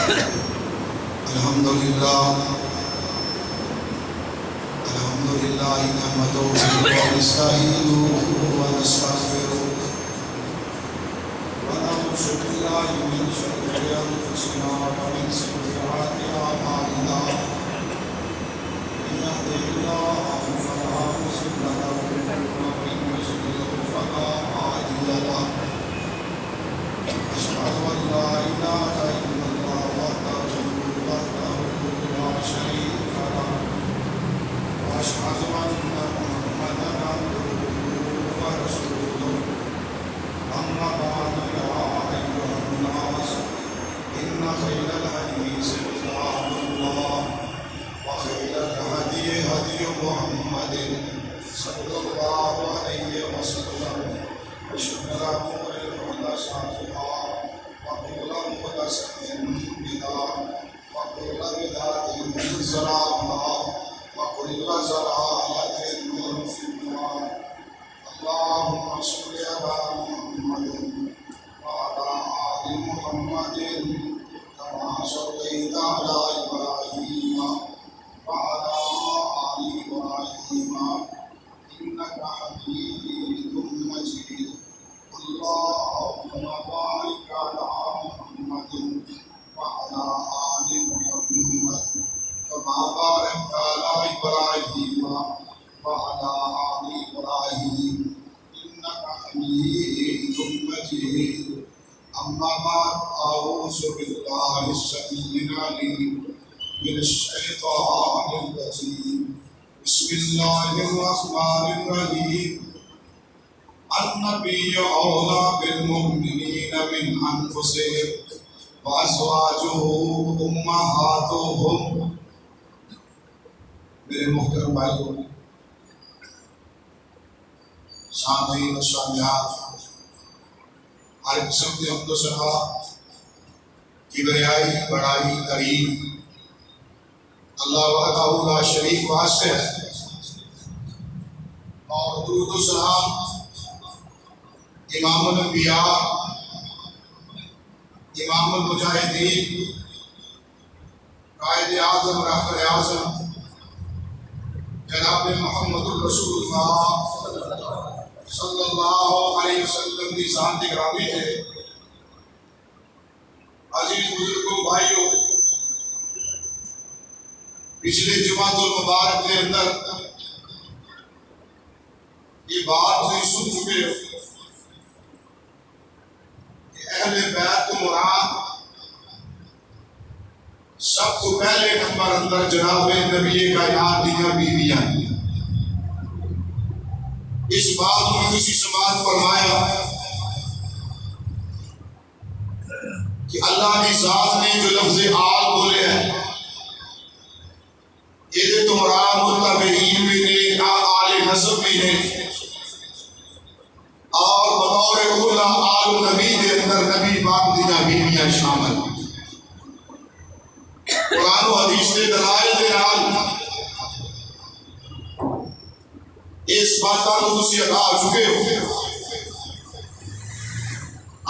الحمدللہ نحمدہ ونستعینہ ونستغفرہ ونعوذ باللہ من شرور انفسنا ومن سیئات اعمالنا من يهده الله فلا مضل له ومن يضلل فلا هادي له أشهد أن لا إله إلا الله وحده لا شريك له وأشهد أن محمدا عبده ورسوله أما بعد يا أيها الناس إن خير الحديث كتاب الله وخير الهدي هدي محمد صلى الله عليه وسلم وشر الأمور محدثاتها وكل محدثة بدعة وكل بدعة ضلالة وكل ضلالة في النار. اللهم صل على محمد وعلى آل محمد كما صليت على إبراهيم وعلى آل إبراهيم إنك حميد مجيد. اللهم بارك على محمد وعلى آل محمد كما باركت على إبراهيم وعلى آل إبراهيم إنك حميد مجيد. أما بعد أعوذ بالله السميع العليم من الشيطان الرجيم. بسم الله الرحمن الرحيم. النبي أولى بالمؤمنين من أنفسهم وأزواجه أمهاتهم. میرے محترم بھائیوں، سامعین و سامعات، ہر قسم کی حمد و ثنا، کبریائی، بڑائی، تعریف اللہ وحدہ لا شریک واسطے ہے، اور درود و سلام امام الانبیاء، امام المجاہدین، قائد اعظم، رہبر اعظم جناب محمد الرسول اللہ صلی اللہ علیہ وسلم کی ذات گرامی ہے. عزیز بزرگوں، بھائیوں، پچھلے جمعۃ المبارک کے اندر یہ بات ہوئی، سن چکے کہ اہل بیت مراد سب کو پہلے نمبر اندر جناب نبی کائنات دیا بیویاں. اس بات میں کسی سماعت فرمایا کہ اللہ کی ذات نے جو لفظ آل بولے ہیں، یہ تمہارا متبعین بھی نے، آل نسب بھی نے، اور بطور اولا آل نبی کے اندر نبی پاک دیا بیویاں شامل. قرآن و حدیث کے دلائل کے نال اس بات کو تسی ادا چکے ہو،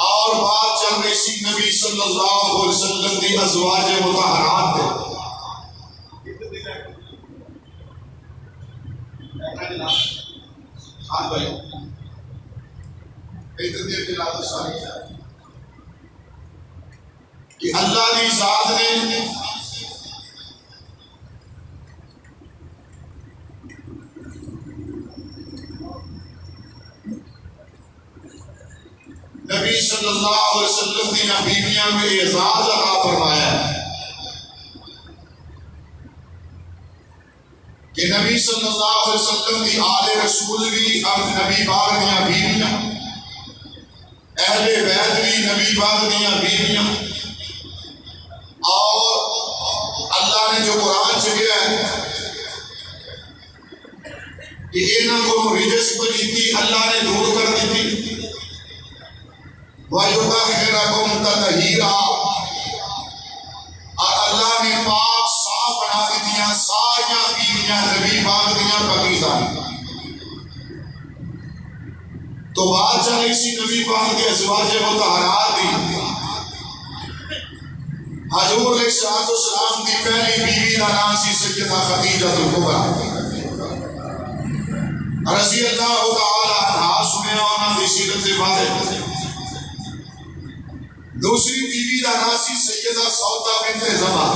اور بات چل رہی سی نبی صلی اللہ علیہ وسلم کی ازواج مطہرات ہے. ہاں بھائی، کہ اللہ کی ذات نے نبی صلی اللہ علیہ وسلم کی بیویاں میں اعزاز عطا فرمایا ہے کہ نبی صلی اللہ علیہ وسلم کی آل رسول بھی اب نبی پاک دیا بیویاں، اہل بیت بھی نبی پاک دیا بیویاں، اور اللہ نے جو قرآن چکیا ہے کہ انہوں کو رجس بنی تھی، اللہ نے دور کر دی تھی. وَيُطَهِّرَكُمْ تَطْهِيرًا، اور اللہ نے پاک صاف بنا دی دیا ساریاں بیویاں نبی پاک دیا پاکیزہ. تو بات چل رہی سی نبی پاک کے ازواج مطہرات دی. حضور علیہ السلام کی پہلی بیوی کا نام سی سیدہ خدیجہ الکبریٰ رضی اللہ تعالی عنہا. سنیا انہاں دی سیرت دے بارے. دوسری بیوی کا نام سی سیدہ سودا بنت زمعہ.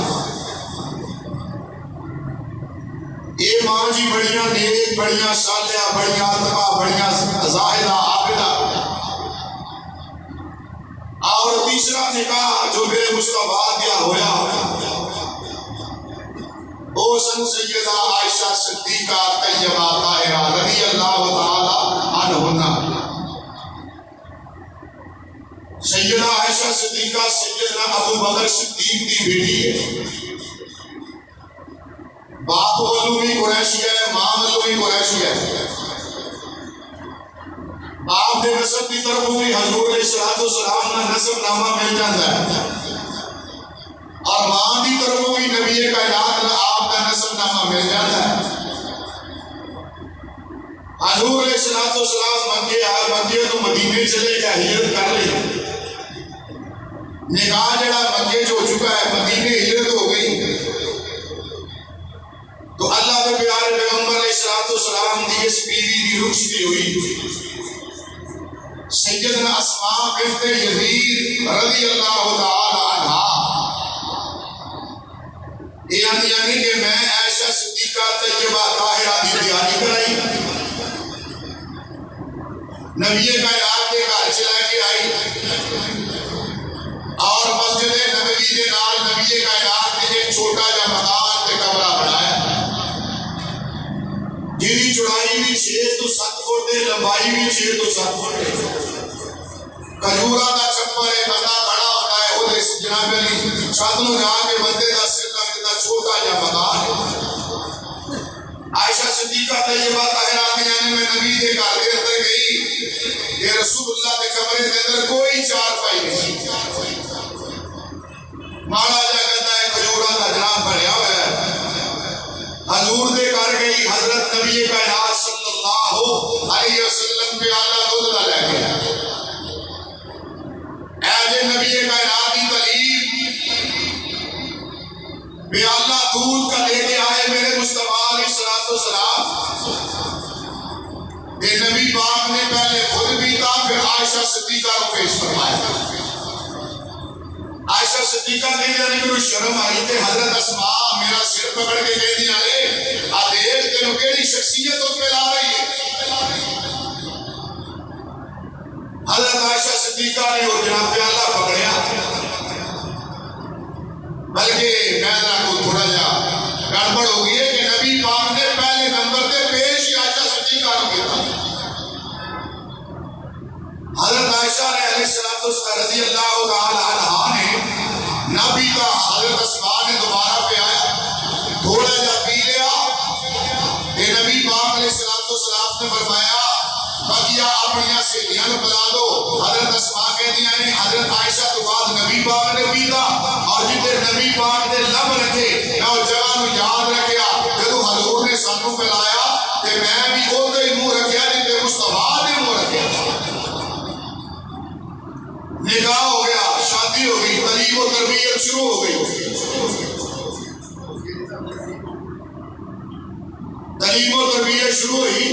یہ ماں جی بڑیاں نیک، بڑیاں صالحہ، بڑیاں اتقا، بڑیاں زاہدہ، عابدہ. اور تیسرا نکاح جو میرے مصطفیٰ کیا ہویا وہ سن سیدہ عائشہ صدیقہ طیبہ طاہرہ رضی اللہ تعالی عنہا. سیدہ عائشہ صدیقہ سیدنا ابو بکر صدیق دی بیٹی ہے. باپ والوں بھی قریشی ہے، ماں والوں بھی قریشی ہے. باپ دے نسب کی طرف بھی حضور علیہ السلام کا نسب نامہ مل جاتا ہے، اور ماں کی طرف بھی نبی کائنات آپ کا نسب نامہ مل جاتا ہے. حضور علیہ السلام مکے تو مدینے چلے گئے، ہجرت کر لی. نکاح جڑا مکے جو ہو چکا ہے، مدینے ہجرت ہو گئی. تو اللہ کے پیارے پیغمبر علیہ السلام کی اس بیوی کی رخصتی ہوئی. سیدنا اسماء بنت یزید رضی اللہ تعالی عنہا یعنی کہ میں عائشہ صدیقہ طیبہ طاہرہ کی تیاری کرائی، نبی کائنات کے گھر چلا کے آئی، اور مسجد نبوی کے نال نبی کائنات نے ایک چھوٹا جا مکان تے کمرہ بنایا، جی چوڑائی بھی 6 تو 7 فٹ ہے، لمبائی بھی 6 تو 7 فٹ ہے. کھجورا دا چھپر ہے، بندہ کھڑا ہوتا ہے وہ جناب علی چھت نو جا کے بندے دا سر تک اتنا چھوٹا جا مکان ہے. عائشہ صدیقہ طیبہ طاہرہ یعنی میں نبی کے گھر کے اندر گئی کہ رسول اللہ کے کمرے کے اندر کوئی چار پائی نہیں. ماڑا جا کہتا ہے کھجورا دا جناب بنیا ہوا ہے. حضور دے گھر گئی، حضرت نبی کائنات صلی اللہ علیہ وسلم پہ اللہ دودھ نہ لے گیا. ایجے نبی کائنات کی تعلیم پہ اللہ دودھ کا لے کے آئے میرے مصطفیٰ علیہ السلام. کہ نبی پاک نے پہلے خود پیتا پھر عائشہ صدیقہ کو پیش فرمایا. عائشہ صدیقہ نے میرے شرم آئی کہ حضرت اسماء میرا سر پکڑ کے کہہ دیا لے دیکھ تینوں کیڑی شخصیت اس پہ لا رہی ہے. حضرت عائشہ صدیقہ نے وہ جناب پیالہ پکڑیا، بلکہ میرا کو تھوڑا جا گڑبڑ ہو گئی ہے کہ نبی پاک نے پہلے نمبر پہ پیش ہی عائشہ صدیقہ کو کیا. حضرت عائشہ علیہ السلام رضی اللہ تعالی عنہا نے نبی کا حضرت اسماء نے دوبارہ پہ آیا، تھوڑا جا پی لیا کہ نبی پاک علیہ السلام نے فرمایا بقیہ اپنیاں سہیلیاں کو بلا دو. حضرت اسماء کہتی ہیں حضرت عائشہ تو بعد نبی پاک نے پیتا، اور جتنے نبی پاک نے لب رکھے میں وہ جگہ نو یاد رکھیا جدو حضور نے سانو پلایا کہ میں بھی اوتے ہی منہ رکھیا جتنے مصطفیٰ نے منہ رکھیا. نکاح ہو گیا، شادی ہو گئی، تعلیم و تربیت شروع ہو گئی. تعلیم و تربیت شروع ہوئی.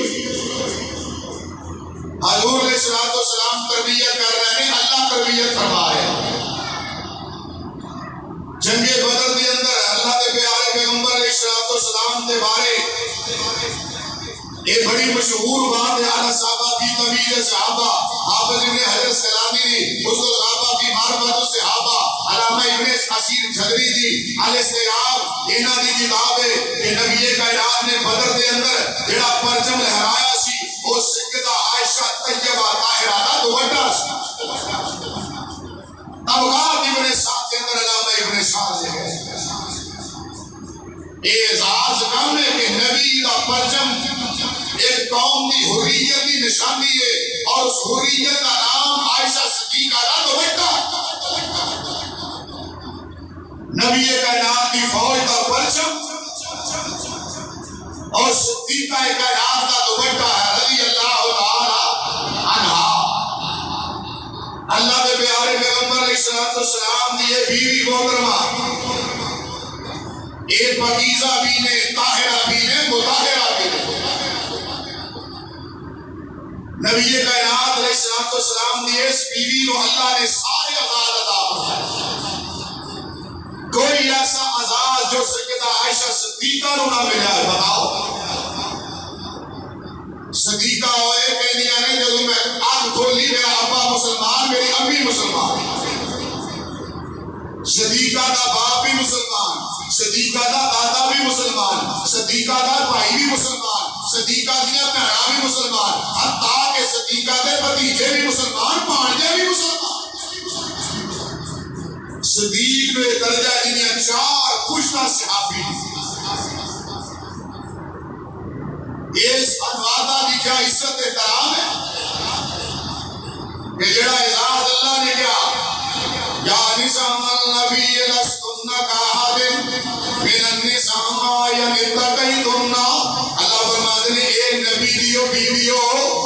حضور علیہ السلام تربیت کر رہے ہیں، اللہ تربیت فرما رہے ہیں. جنگ بدر کے اندر اللہ کے پیارے پیغمبر علیہ السلام کے بارے یہ بڑی مشہور بات ہے. اعلیٰ صحابہ کی تمیز صحابہ، حافظ ابن حجر اسقلانی دی اصول صحابہ کی معرفت الصحابہ، علامہ ابن اسیر جھگری دی الاستیاب، انہاں دی کتاب ہے کہ نبی کائنات نے بدر کے اندر جڑا پرچم لہرایا سی وہ سیدہ عائشہ طیبہ طاہرہ دا دوپٹہ سی. طبقات ابن سعد کے اندر علامہ ابن سعد ہے. اعزاز کم ہے کہ نبی کا پرچم ایک قوم کی حریت کی نشانی ہے، اور اس حریت کا نام عائشہ صدیقہ کا دوپٹہ. نبی کائنات کی فوج کا پرچم اور صدیقہ کائنات کا دوپٹہ ہے رضی اللہ تعالی عنہا. اللہ کے پیارے پیغمبر علیہ السلام کی یہ بیوی محترمہ ایک پاکیزہ بھی نے، طاہرہ بھی نے، مطہرہ بھی نے. نبی کائنات علیہ السلام دی اس بیوی کو اللہ نے سارے اعزاز عطا فرمائے. کوئی ایسا اعزاز جو سیدہ عائشہ صدیقہ کو نہ ملا ہے؟ بتاؤ. صدیقہ ہوئے کہنیاں نے جب میں آنکھ کھولی میرا ابا مسلمان، میری امی مسلمان. صدیقہ دا باپ بھی مسلمان، صدیقہ دا دادا بھی مسلمان، صدیقہ دا بھائی بھی مسلمان، صدیقہ دیا بہنا بھی مسلمان، حتیٰ کہ صدیقہ دے بھتیجے بھی مسلمان، بھانجے بھی مسلمان. صدیق نے درجہ جنہیں 4 کشتہ صحابی. اس انوادہ کی کیا عزت احترام ہے کہ جڑا اعزاز اللہ نے کیا یا نساء النبی لستن کاحد من النساء یمتقیتن. اللہ فرماتے ہیں اے نبی دیو بیویو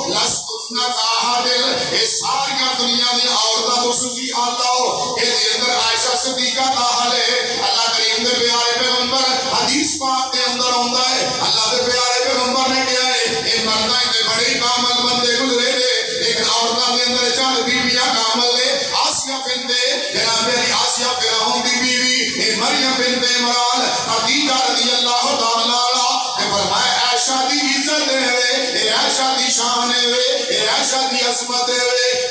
لستن کاحد، اے ساری دنیا دی عورتاں تو سکی حال لاؤ. اے دی اندر عائشہ صدیقہ دا حال ہے. اللہ کریم دے پیارے پیغمبر حدیث پاک دے اندر آندا ہے اللہ دے پیارے پیغمبر نے کہا ہے اے مرداں دے بڑے کامل بندے گزرے دے لیکن عورتاں دے اندر 4 بیویاں کامل نے. آسیہ بنت جناب علی آسیہ فرعون دی بیوی، اے مریم بنت عمران، خدیجہ رضی اللہ تعالی عنہا نے فرمایا عائشہ دی عزت ہے، اے عائشہ دی شان ہے، اے عائشہ دی عظمت ہے.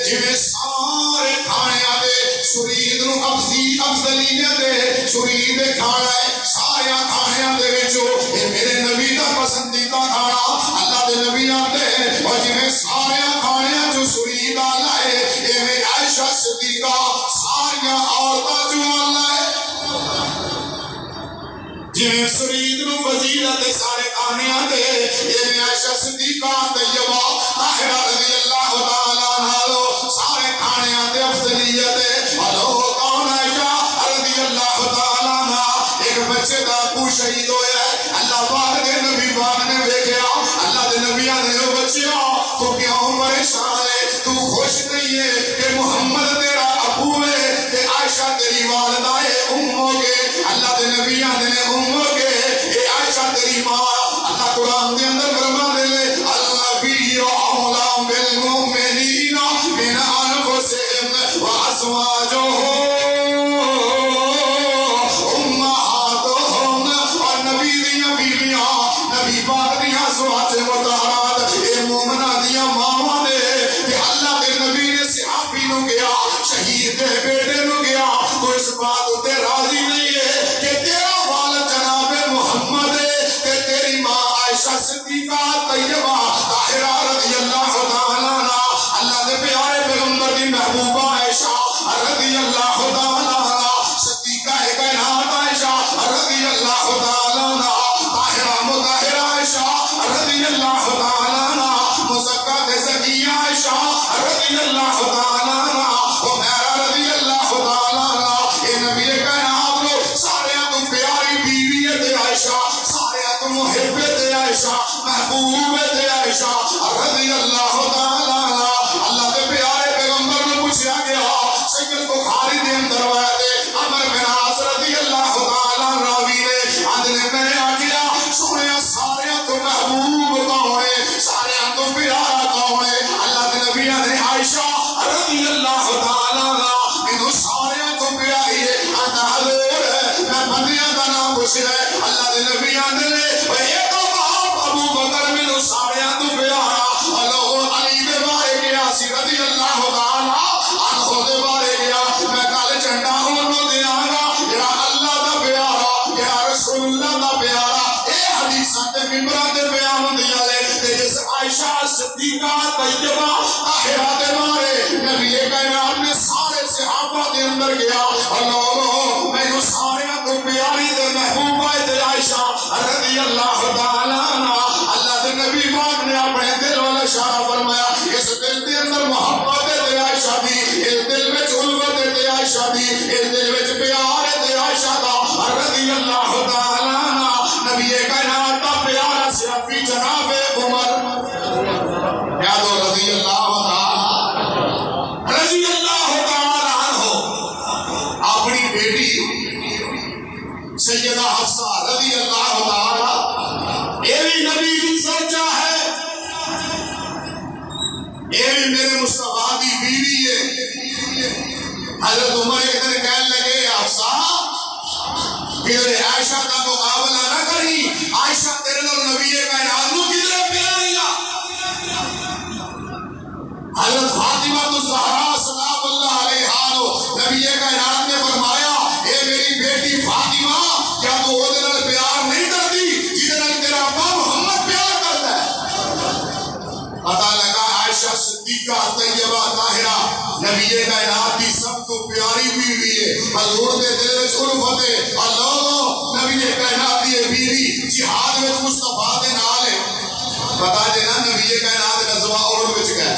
جویں سارے کھانیاں دے شرید نو افضلیت دے شرید کھانا ہے سارے کھانیاں دے وچوں اے میرے نبی دا پسندیدہ کھانا. اللہ دے نبی آتے اور جویں سارے کھانیاں جو شرید آلہ ہے ایویں عائشہ صدیقہ ساری عورتاں جو آلہ ہے. جویں شرید نو فضیلت سارے کھانیاں دے ایویں عائشہ صدیقہ طیبہ طاہرہ رضی اللہ تعالی عنہا سارے کھانیاں دے افضلیت ہے. ہلو کون عائشہ رضی اللہ تعالی عنہا ایک بچے دا ابو شہید ہویا ہے. اللہ پاک دے نبی پاک نے دیکھیا اللہ دے نبیاں نے بچیا تو کیوں پریشان ہے؟ تو خوش نہیں ہے کہ محمد تیرا ابو ہے کہ عائشہ تیری والدہ ہے امو کے؟ اللہ دے نبیاں نے امو کے اے عائشہ تیری ماں. اللہ قرآن دے اندر فرما دے لے النبی اولا بالمؤمنین من انفسہم وازواجہ امہاتہم. اور نبی دیاں بیویاں نبی پاک دیاں ازواج مطہرات اے مومنہ دیاں ماواں دے کہ اللہ دے نبی نے صحابی نو گیا شہید دے بیٹے نو گیا تو اس بات تے راضی نہیں ہے کہ تیرا والد جناب محمد ہے کہ تیری ماں عائشہ صدیقہ طیبہ طاہرہ رضی اللہ تعالی عنہا اللہ دے پیارے پیغمبر دی محبوبہ عائشہ رضی اللہ تعالی عنہا صدیقہ کائنات عائشہ رضی اللہ تعالی عنہا طاہرہ مطہرہ عائشہ رضی اللہ تعالی عنہا مزکہ زکیہ عائشہ رضی اللہ تعالی عنہا عمیرہ رضی اللہ تعالی عنہا. اے نبی کائنات لو سارے تو پیاری بیوی ہے عائشہ، سارے تو محب ہے عائشہ، محبوب ہے عائشہ رضی اللہ تعالی عنہا. اللہ کے پیارے پیغمبر نے پوچھا گیا سید بخاری دے اندر روایت ہے عمر بن عاص رضی اللہ تعالی عنہ راوی نے آدھے میں نے آکھیا سنیا سارے تو محبوب کون ہے سارے تو پیارا کون ہے؟ اللہ کے نبی نے عائشہ رضی اللہ تعالی عنہ انہوں سارے تو پیاری ہے آدھا حضور میں بندیاں دا نام پوچھ رہے اللہ کے نبی نے اے تو باپ ابو بکر منو سارے تو پیارا اللہ علی دے بارے گیا سی رضی اللہ تعالی عنہ دے بارے گیا میں کل چنڈا انہوں دیا گا جڑا اللہ دا پیارا جڑا رسول اللہ دا پیارا اے حدیثاں تے ممبراں تے بیان ہوندیاں نے تے جس عائشہ صدیقہ طیبہ طاہرہ دے بارے نبی کائنات نے سارے صحابہ دے اندر گیا اللہ مینوں سارے تو پیاری تے محبوبہ تے عائشہ رضی اللہ تعالی عنہا. اللہ دے نبی پاک نے اپنے دل والا اشارہ فرمایا اس دل دے اندر محبت تے عائشہ دی، اس دل وچ الفت تے عائشہ دی، اس دل وچ پیار تے عائشہ دا رضی اللہ تعالی عنہا. نبی کائنات دا پیارا صحابی جناب عمر یاد ہو رضی اللہ تعالی عنہ اپنی سیدہ حفصہ رضی اللہ تعالی اے بھی نبی دی سوچا ہے، اے بھی میرے مصطفیٰ دی بیوی ہے۔ حضرت عمر ایک دن کہنے لگے حفصہ کدھر عائشہ کا مقابلہ نہ کری، عائشہ تیرے نال نبی کائنات نو کدھر پیاری لا۔ حضرت فاطمہ الزہرا سلام اللہ علیہا نو نبی کائنات نے فرمایا اے میری بیٹی فاطمہ کیا تو وہ دن پیار نہیں کرتی جدن تیرا ابا محمد پیار کرتا ہے؟ پتہ لگا عائشہ صدیقہ طیبہ طاہرہ نبی کائنات کی سب کو پیاری بیوی ہے، حضور دے دل وچ الفت ہے، اللہ نبی کائنات دی بیوی جہاد وچ مصطفیٰ دے نال ہے۔ پتہ جے نا نبی کائنات غزوہ احد وچ گئے،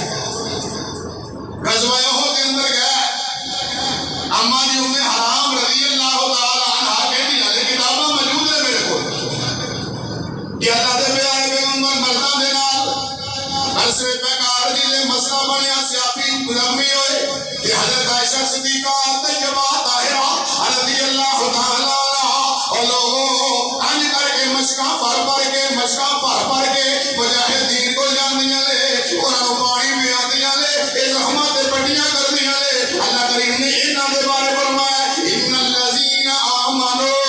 غزوہ احد کے اندر گئے، اما جی ام حرام رضی اللہ تعالی عنہ کہتی ہے کتاباں موجود ہے میرے کو کہ اللہ دے پیارے پیغمبر مرداں دے نال عرصے بیکار دی لے مسئلہ بنیا سیافی زخمی ہوئے کہ حضرت عائشہ صدیقہ طیبہ طاہرہ رضی اللہ تعالی عنہ اور لوگوں انج کر کے مشکاں پڑھ کے مجاہدین کو جان دیاں لے انہاں نوں پانی میں آندیاں لے اے زخماں تے پٹیاں کر دیاں لے۔ اللہ کریم نے انہاں دے بارے فرمایا ان الذین آمنوا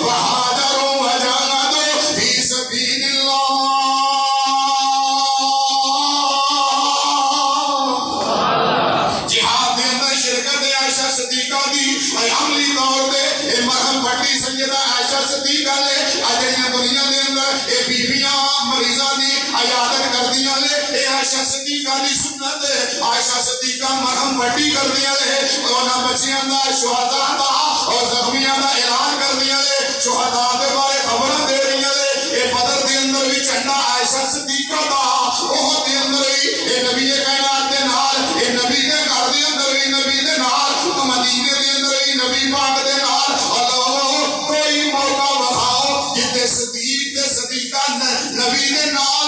وہاجروا وجاہدوا فی سبیل اللہ۔ جہاد دے اندر شرکت عائشہ صدیقہ دی عملی طور تے اے مرہم پٹی سیدہ عائشہ صدیقہ لے اجڑیاں دنیا دے اندر اے بیویاں مریضاں دی عیادت کردیاں لے اے عائشہ صدیقہ دی سنت ہے۔ عائشہ صدیقہ مرہم پٹی کردیاں لے انہاں بچیاں دا شہداء دا اور زخمیاں دا اعلان کردیاں لے، شہداء دے بارے خبراں دے رہیاں لے۔ اے بدر دے اندر بھی جھنڈا عائشہ صدیقہ دا، احد دے اندر بھی اے نبی کائنات دے نال، اے نبی دے گھر دے اندر بھی نبی دے نال، مدینے دے اندر بھی نبی پاک دے نال۔ اللہ کوئی موقع بخاؤ جتے صدیق تے صدیقہ نبی دے نال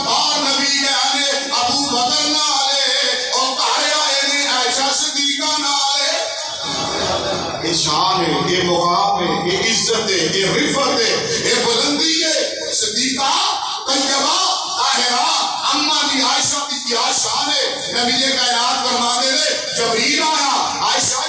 اور نبی گئے ابو بکر نالے اور کہیا اے عائشہ صدیقہ نالے۔ اے شان ہے، اے مقام ہے، اے عزت ہے، اے رفت ہے، اے بلندی ہے۔ صدیقہ طیبہ طاہرہ اما دی عائشہ کی کیا شان ہے۔ نبی کائنات فرماتے ہیں جبریل آیا، عائشہ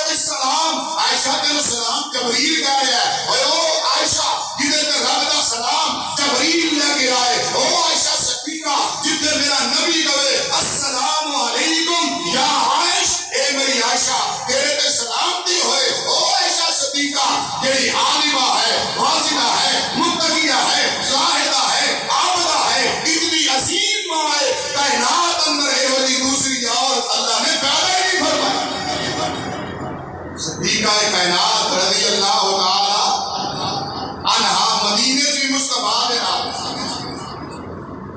السلام، عائشہ تیرے سلام جبریل کہہ رہا ہے، اور او عائشہ جدے تے رب دا سلام جبریل لے کے آئے، او عائشہ صدیقہ جدے میرا نبی کہے السلام علیکم یا عائش، اے میری عائشہ تیرے تے سلامتی ہوئے۔ او عائشہ صدیقہ جڑی عالمہ ہے، واضحہ ہے، متقیہ ہے، زاہدہ ہے، عابدہ ہے، اتنی عظیم ماں ہے، کائنات اندر اے والی دوسری عورت اللہ نے پیدا ہی نہیں فرمائی۔ صدیقہ کائنات رضی اللہ تعالی عنہا مدینے سے مصطفیٰ دے نال،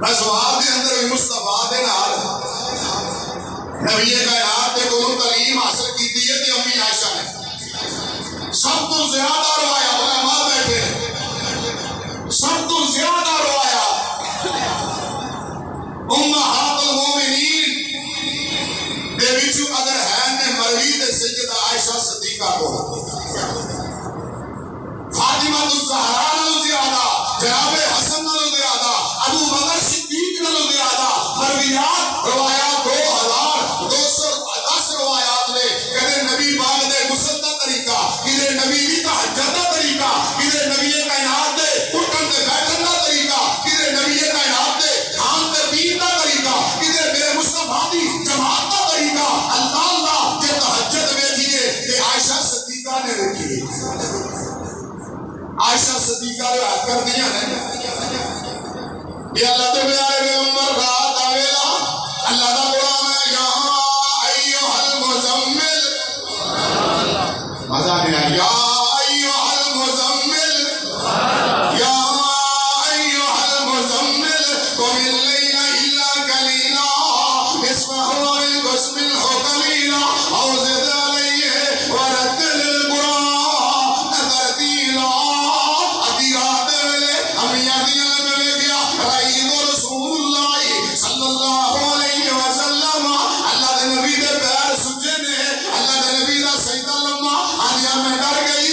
غزوات دے اندر بھی مصطفیٰ دے نال نبی کائنات دے کولوں تعلیم حاصل کیتی ہے تے امی عائشہ نے سب تو زیادہ روایا، علماء بیٹھے سب تو زیادہ روایا امہات المومنین دے وچوں اگر ہے نے مروی تے سیدہ عائشہ صدیقہ کو، فاطمہ الزہرا نالوں زیادہ، جناب حسن نالوں زیادہ، ابو بکر صدیق نالوں زیادہ مرویات روایات 2210 روایات نے۔ کدے نبی پاک دے غسل دا طریقہ، کدے نبی دی تہجد دا طریقہ، کدے نبی کائنات دے اٹھن تے بیٹھن دا طریقہ، کدے نبی کائنات دے کھان تے پین دا طریقہ، کدے میرے مصطفیٰ دی جماعت دا طریقہ۔ اللہ اللہ جے تہجد ویکھیے تے عائشہ صدیقہ نے ویکھی، عائشہ صدیقہ روایت کر دیا ہے کہ اللہ کے پیارے پیغمبر رات آویلا اللہ دا قرآن ہے یا ایھا المزمل، مزہ نہیں آیا، یا ایھا المزمل، یا ایھا المزمل قم اللیل الا قلیلا نصفہ او انقص منہ قلیلا او زد علیہ ورتل القرآن ترتیلا۔ صلی اللہ علیہ وسلم اللہ دے نبی دے پیر سجے نے، اللہ دے نبی دا سجدہ لمبا، آدھیا میں ڈر گئی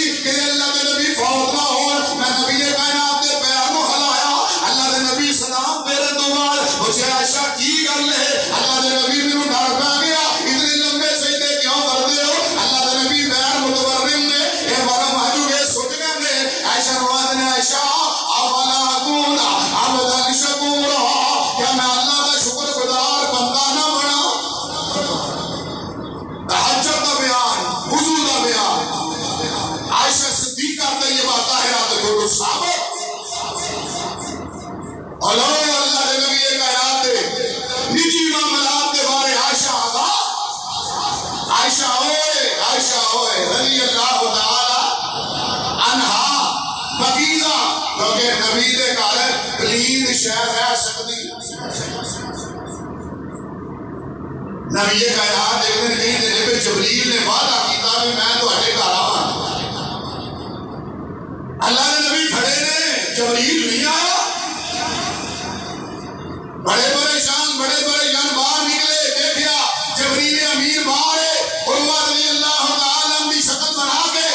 بولو اللہ کے نبی کائنات دے نجی معاملات کے بارے عائشہ آگاہ عائشہ ہوئے رضی اللہ تعالی عنہا مکیزہ کیونکہ نبی دے گھر پلید شے رہ سکتی نبی کائنات ایک دن کہیں دے پہ جبریل نے وعدہ کیتا کہ میں تو ہٹے گھر آواں اللہ نے نبی کھڑے نے جبریل نہیں آیا بڑے پریشان بڑے پریشان باہر نکلے دیکھیا جبریل امیر باہر ہے عروہ رضی اللہ تعالیٰ کی شکل بنا کے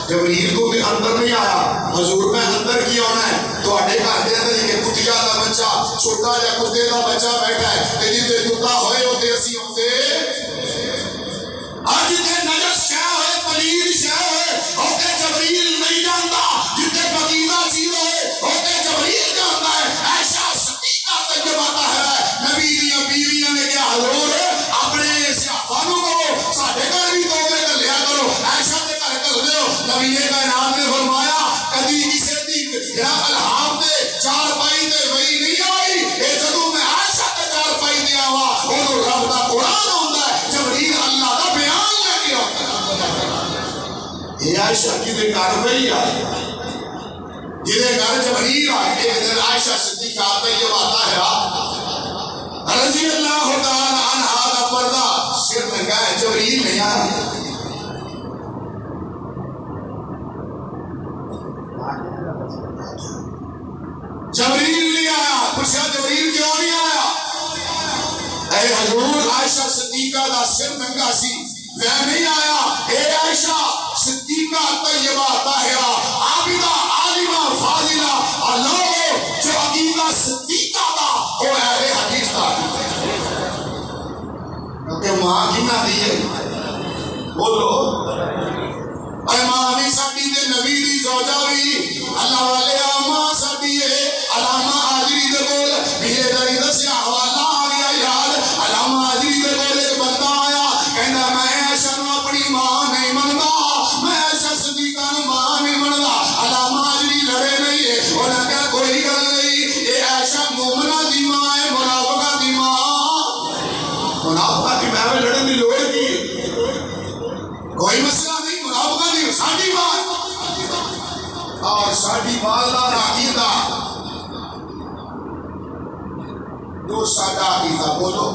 جبریل کو بھی اندر نہیں آیا حضور میں اندر کی ہونا ہے تو اڈے گھر دے اندر ایک کتیا دا بچہ چھوٹا جا کتے دا بچہ بیٹھا ہے تے جتے کتا ہوئے ہوتے اسی ہوتے آج جتے نجس شے ہوئے پلید شے ہوئے ہوتے جبریل نہیں جانتا جتے پکیزہ چیز ہوئے ہوتے جبریل جانتا ہے ایسا صدیقہ طیبہ طاہرہ ہے نبی دیاں بیویاں نے کیا حضور اپنے صحابانوں کو ساڈے گھر بھی توبے کر لیا کرو ایسا تے کر کر دیو نبی کائنات نے فرمایا کدی کسی دی الہام دے چار پائی دے وہی نہیں آئی اے جدوں میں عائشہ تے چار پائی دے آوا اونوں رب دا قرآن ہوندا ہے جبریل اللہ دا بیان لے کے آتا ہے یہ عائشہ کی دے گھر وہی آئی جدے گھر جبریل آئے ایک دن عائشہ صدیقہ طیبہ طاہرہ رضی اللہ تعالی عنہا کا پردہ سر ننگا ہے جبریل نہیں آیا جبریل نہیں آیا پوچھا جبریل کیوں نہیں آیا اے حضور عائشہ صدیقہ دا سر ننگا سی میں نہیں آیا اے عائشہ صدیقہ طیبہ طاہرہ عابدہ عالمہ فاضلہ اللہ جو عقیدہ صدیقہ دا وہ اہل حدیث دا کیونکہ ماں کنا دیئے بولو اے ماں بھی ساڑی دے نبی دی زوجہ بھی اللہ والے ماں ساڑی ہے علامہ آجری دے بول میرے دری دسیا حوالہ آ گیا یاد علامہ آجری دے بول ایک بندہ آیا کہنا میں ایسا نو اپنی ماں نہیں منگا میں ایسا صدیقہ نو ماں نہیں منگا علامہ آجری لڑے نہیں ہے انہاں کہا کوئی گل نہیں یہ ایسا مومنہ دی ماں ہے منافقہ دی ماں منافقہ کی میں لڑن دی لوڑ کی کوئی مسئلہ نہیں منافقہ دی ساڑی بات اور ساڑی والا عقیدہ جو سادہ عقیدہ بولو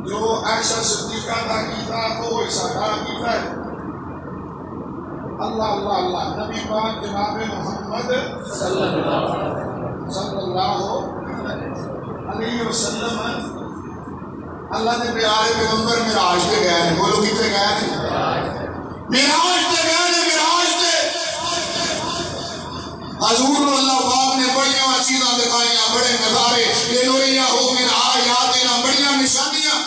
جو عائشہ صدیقہ کا عقیدہ وہ سادہ عقیدہ ہے اللہ اللہ اللہ نبی پاک جناب محمد صلی اللہ علیہ وسلم اللہ نے پیارے پیغمبر معراج پہ گئے ہیں بولو کتنے گئے ہیں معراج پہ گئے ہیں معراج پہ حضور اللہ پاک نے بڑیاں چیزاں دکھائیاں بڑے نظارے لینوریاں ہو من آیاتنا بڑیاں نشانیاں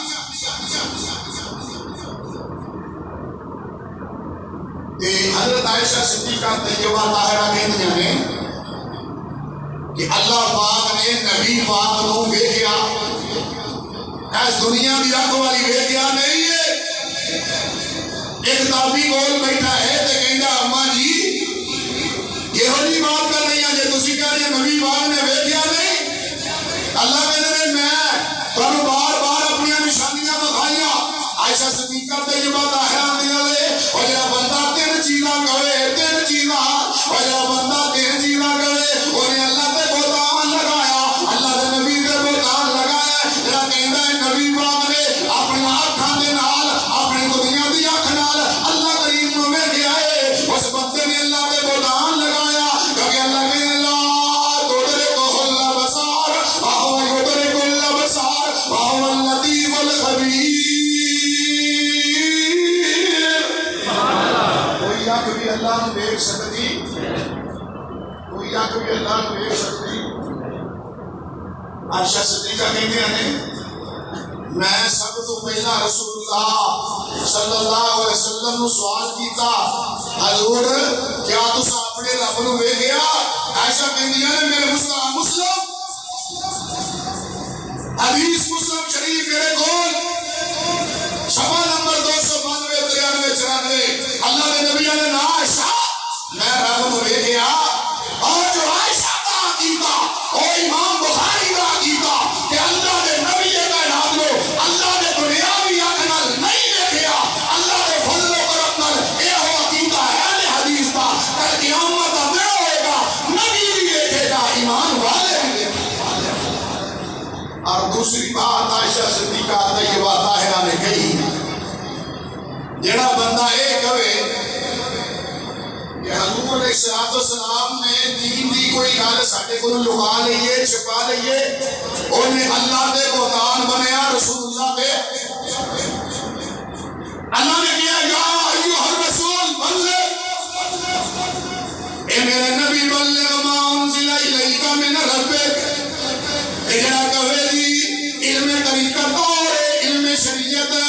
کہ حضرت عائشہ صدیقہ طیبہ طاہرہ کہندیاں نے کہ اللہ پاک نے نبی پاک نو ویکھیا اس دنیا دی اکھ والی ویکھیا نہیں ہے ایک تابی کول بیٹھا ہے تے کہندا اماں جی یہو جی بات کر رہی ہیں جے تسی کہہ رہی ہیں نبی پاک نے ویکھیا نہیں اللہ کہندے نے میں تانوں بار بار اپنی نشانیاں دکھائیاں عائشہ صدیقہ طیبہ طاہرہ دے او جڑا بندہ تین چیزاں کرے تین چیزاں او جڑا بندہ تین چیزاں کرے اونے اللہ تے بہتان لگایا اللہ دے نبی تے بہتان لگایا جڑا کہندا ہے نبی پاک نے اپنی اکھاں دے نال اپنی دنیا دی اکھ نال اللہ کریم نو ویکھیا ہے اس بندے نے اللہ تے بہتان لگایا کیونکہ اللہ نے اللہ توڑے کو اللہ بصار واہ یدرے کو اللہ بصار واہ اللطیف الخبیر کوئی آنکھ بھی اللہ نو دیکھ سکتی کوئی آنکھ بھی اللہ نو دیکھ سکتی عائشہ صدیقہ کہتے ہیں میں سب تو پہلا رسول اللہ صلی اللہ علیہ وسلم نو سوال کیتا حضور کیا تسا اپنے رب نو ویکھیا عائشہ کہندی ہے میرے مسلم حدیث مسلم شریف میرے کول صفحہ نمبر 292 93 94 اللہ نے نبی نے عائشہ میں رب نو ویکھیا اور جو عائشہ امام بخاری کا عقیدہ کہ اللہ نے نبی کائنات کو اللہ نے دنیاوی اکھ نال نہیں دیکھیا، اللہ کے فضل و کرم نال یہ عقیدہ ہے اہل حدیث کا، کل قیامت کا دن ہوئے گا نبی بھی دیکھے گا ایمان والے بھی دیکھے گا۔ اور دوسری بات عائشہ صدیقہ طیبہ طاہرہ نے کہی، جڑا بندہ اے کہے کہ حضور علیہ السلام نے دین دی کوئی گل ساڈے کول لکا لئیے چھپا لئیے، انہیں اللہ دے بہتان بنیا رسول اللہ دے، اللہ نے کیا یا ایھا الرسول بلغ، اے میرے نبی بلغ ما انزل الیک من ربک، اے جڑا کہے جی علم طریقت اور علم شریعت ہے،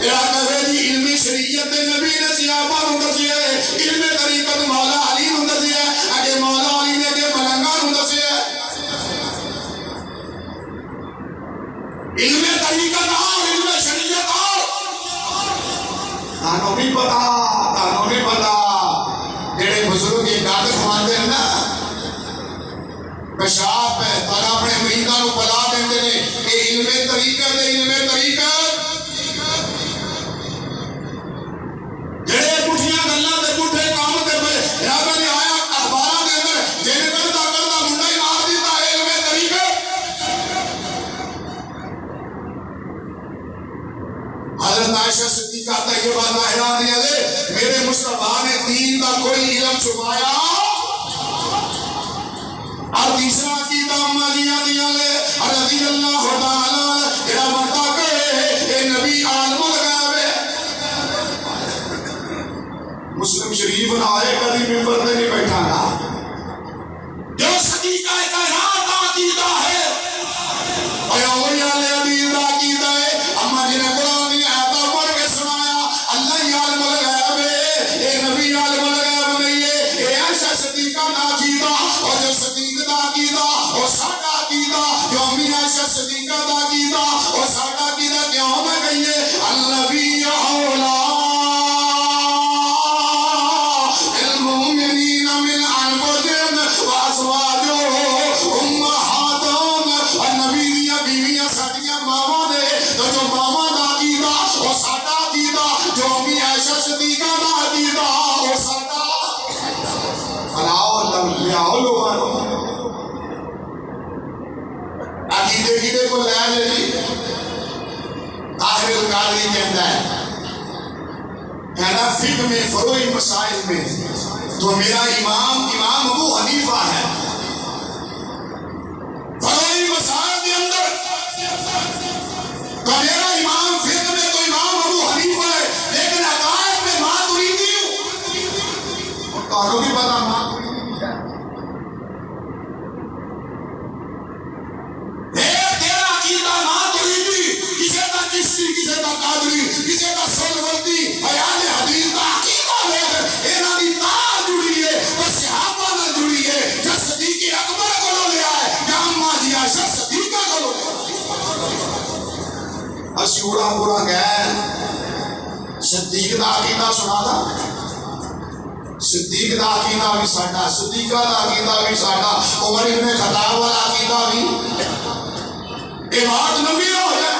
جڑا کہے جی علم شریعت نبی نے صحابہ نوں دسیا ہے، علم طریقت مولا علی نوں دسیا ہے، اگے مولا علی نے اگے ملنگاں نوں دسیا ہے، علم طریقت اور علم شریعت اور تانوں نہیں پتا جڑے بزرگ یہ گل کھواندے ہیں نا پیشاب ہے پر اپنے مریداں نوں پلا دیندے نے کہ علم طریقت ہے، علم طریقت جڑے پٹھیاں گلاں تے پٹھے کام تے رب نے آیا اخباراں دے اندر جن کردا منڈا ہی مار دیتا علم طریقت۔ حضرت عائشہ صدیقہ طیبہ طاہرہ نے میرے مصطفیٰ نے دین کا کوئی علم چھپایا، اور تیسرا عقیدہ اماں جیاں دیاں لے رضی اللہ تعالی جڑا بندہ کہے اے نبی عالم الغیب ہے، مسلم شریف نہ آئے کبھی ممبر پہ نہیں بیٹھا نا، جو صدیقہ کائنات کا عقیدہ ہے اور اولیاء حدیث کا عقیدہ ہے، اما جی نے قرآن کی آیتیں پڑھ کے سنایا اللہ ہی عالم الغیب ہے، اے نبی عالم الغیب نہیں ہے، اے عائشہ صدیقہ کا عقیدہ، اور جو صدیق کا عقیدہ اور ساڈا عقیدہ جو امی عائشہ صدیقہ کا عقیدہ اور ساڈا عقیدہ کیوں نہ کہیے النبی اولا المؤمنین من انفسہم وازواجہ امہاتہم، اور نبی دیاں بیویاں ساڈیاں ماواں نے، تو جو ماواں دا عقیدہ اور ساڈا عقیدہ جو امی عائشہ صدیقہ دا عقیدہ اور ساڈا لیاؤ لوگوں عقیدے کو لے لے جی۔ طاہر القادری کہتا ہے کہنا فقہ میں فروعی مسائل میں تو میرا امام ابو حنیفہ ہے، فروعی مسائل کے اندر تو میرا امام فقہ میں تو امام ابو حنیفہ ہے، لیکن عقائد میں ماتریدی ہوں، تو بھی پتا ماتریدی کسی کا قادری کسی کا سلوردی حیات حدیث کا عقیدہ ہے، انہاں دی تار جڑی ہے تو صحابہ نال جڑی ہے، جو صدیق اکبر کو لیا ہے یا اماں جی عائشہ صدیقہ کو اسی اڑا پورا گئے صدیق دا عقیدہ سنا دا، صدیق دا عقیدہ بھی ساڈا، صدیقہ دا عقیدہ بھی ساڈا، عمر ابن خطاب والا عقیدہ بھی یہ بات لمبی ہو جائے۔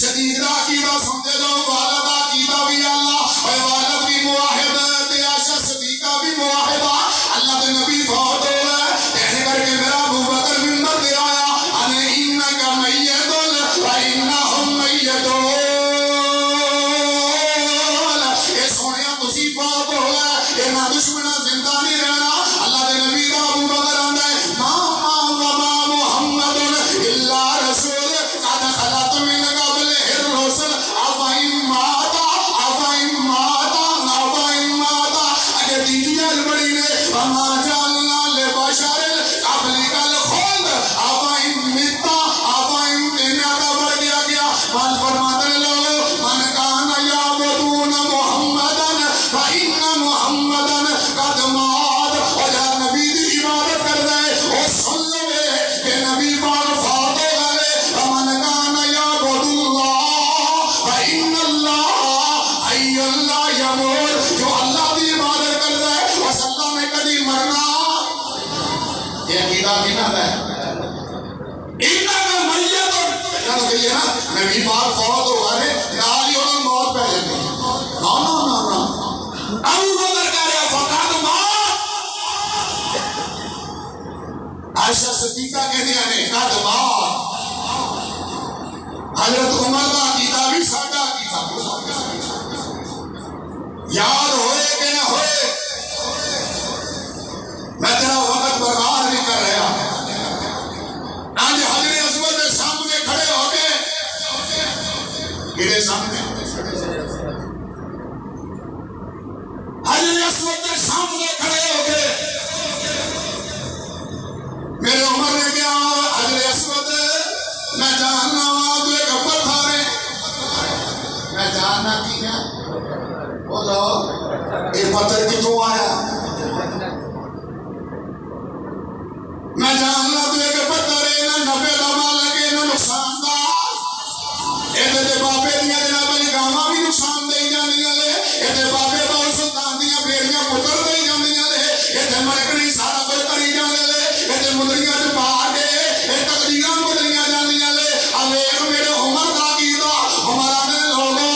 صدیق دا عقیدہ سنتے جاؤ، والد دا عقیدہ بھی اللہ اور والد بھی موحد ہے، عائشہ صدیقہ بھی موحد ہے، اللہ کے نبی فوت ہو گئے، ایسے کر کے میرا ابو بکر ممبر پہ آیا انے انکا میتون و انہم میتون، اے سونیا تسی فوت ہو گئے، اے نہ دشمنہ زندہ نہیں رہنا، اللہ کے نبی دا ابو بکر آندہ ہے ماما وما محمد یہ عقیدہ کہنا ہے انہاں کا میت جانو کہیے نا نبی پاک فوت ہو گئے نال ہی انہوں موت پہ جاتی نا نا نا نا ابو بکر کہہ رہا فقط مات عائشہ صدیقہ کہنے آنے قد مات حضرت عمر کا عقیدہ بھی ساڈا عقیدہ یاد ہوئے کہ نہ ہوئے میں تیرا وقت برباد نہیں کر رہا آج حضرت اسود کے سامنے کھڑے ہو گئے میرے سامنے حضرت اسود کے سامنے کھڑے ہو گئے میرے عمر نے کیا حضرت اسود میں جاننا ہوا تو ایک ابر تھا رہے میں جاننا کی ہے بولو یہ پتھر کتوں آیا میں جاننا تو ایک پتھر ہے نہ نفع دا مالک ہے نہ نقصان دا ایدے دے بابے دیا دینا بلی گاما بھی نقصان دے جاندیاں لے ایدے بابے باؤ سلطان دیا بیڑیاں پتر دے جاندیاں لے ایدے مرکنی سارا کوئی کری جاندے لے ایدے مدریاں جو پہاڑ دے ایدے تقدیرہ مدریاں جاندیاں لے اب ایک میرے عمر کا کیتا ہمارا میں لوگو